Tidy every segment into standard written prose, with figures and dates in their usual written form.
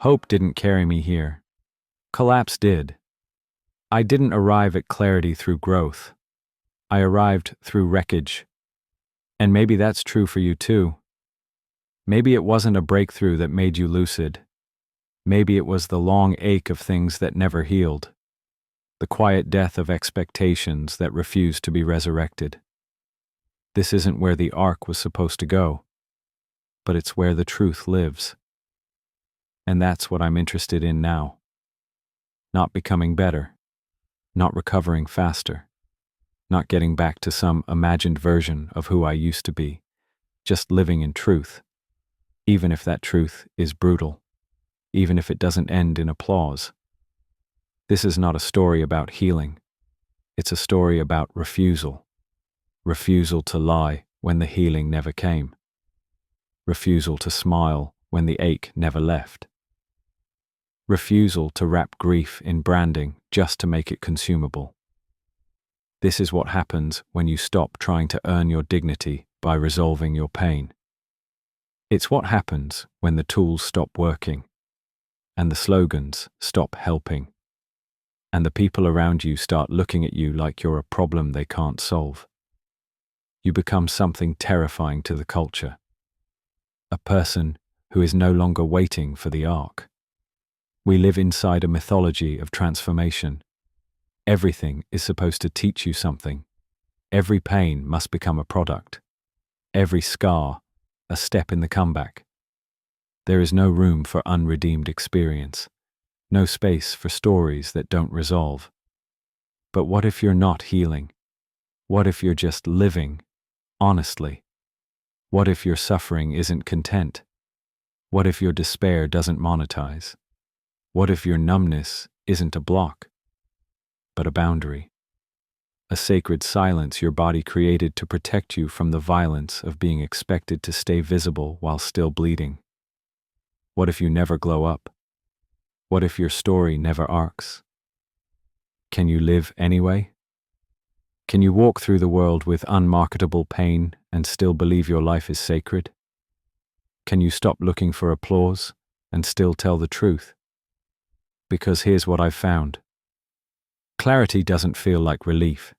Hope didn't carry me here. Collapse did. I didn't arrive at clarity through growth. I arrived through wreckage. And maybe that's true for you too. Maybe it wasn't a breakthrough that made you lucid. Maybe it was the long ache of things that never healed. The quiet death of expectations that refused to be resurrected. This isn't where the arc was supposed to go, but it's where the truth lives. And that's what I'm interested in now. Not becoming better, not recovering faster, not getting back to some imagined version of who I used to be, just living in truth, even if that truth is brutal, even if it doesn't end in applause. This is not a story about healing. It's a story about refusal. Refusal to lie when the healing never came. Refusal to smile when the ache never left. Refusal to wrap grief in branding just to make it consumable. This is what happens when you stop trying to earn your dignity by resolving your pain. It's what happens when the tools stop working, and the slogans stop helping, and the people around you start looking at you like you're a problem they can't solve. You become something terrifying to the culture. A person who is no longer waiting for the arc. We live inside a mythology of transformation. Everything is supposed to teach you something. Every pain must become a product. Every scar, a step in the comeback. There is no room for unredeemed experience. No space for stories that don't resolve. But what if you're not healing? What if you're just living, honestly? What if your suffering isn't content? What if your despair doesn't monetize? What if your numbness isn't a block, but a boundary? A sacred silence your body created to protect you from the violence of being expected to stay visible while still bleeding? What if you never glow up? What if your story never arcs? Can you live anyway? Can you walk through the world with unmarketable pain and still believe your life is sacred? Can you stop looking for applause and still tell the truth? Because here's what I've found. Clarity doesn't feel like relief.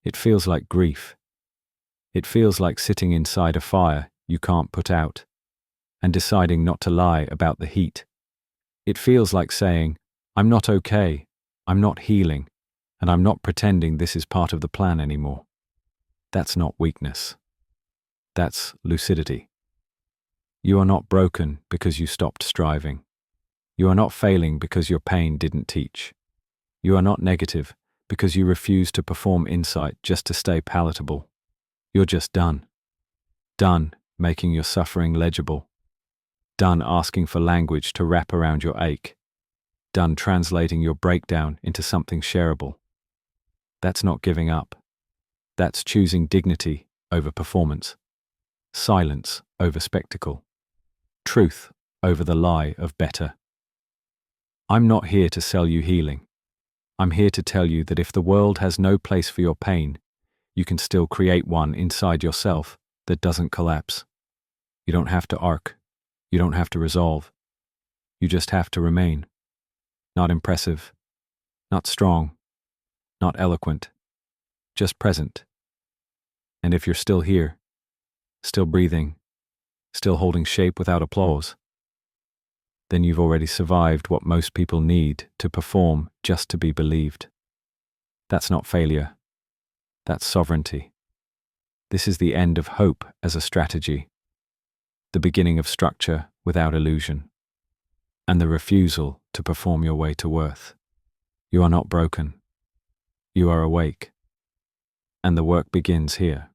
It feels like grief. It feels like sitting inside a fire you can't put out and deciding not to lie about the heat. It feels like saying, I'm not okay, I'm not healing, and I'm not pretending this is part of the plan anymore. That's not weakness. That's lucidity. You are not broken because you stopped striving. You are not failing because your pain didn't teach. You are not negative because you refuse to perform insight just to stay palatable. You're just done. Done making your suffering legible. Done asking for language to wrap around your ache. Done translating your breakdown into something shareable. That's not giving up. That's choosing dignity over performance. Silence over spectacle. Truth over the lie of better. I'm not here to sell you healing. I'm here to tell you that if the world has no place for your pain, you can still create one inside yourself that doesn't collapse. You don't have to arc. You don't have to resolve. You just have to remain. Not impressive, not strong, not eloquent, just present. And if you're still here, still breathing, still holding shape without applause, then you've already survived what most people need to perform just to be believed. That's not failure. That's sovereignty. This is the end of hope as a strategy, the beginning of structure without illusion, and the refusal to perform your way to worth. You are not broken. You are awake. And the work begins here.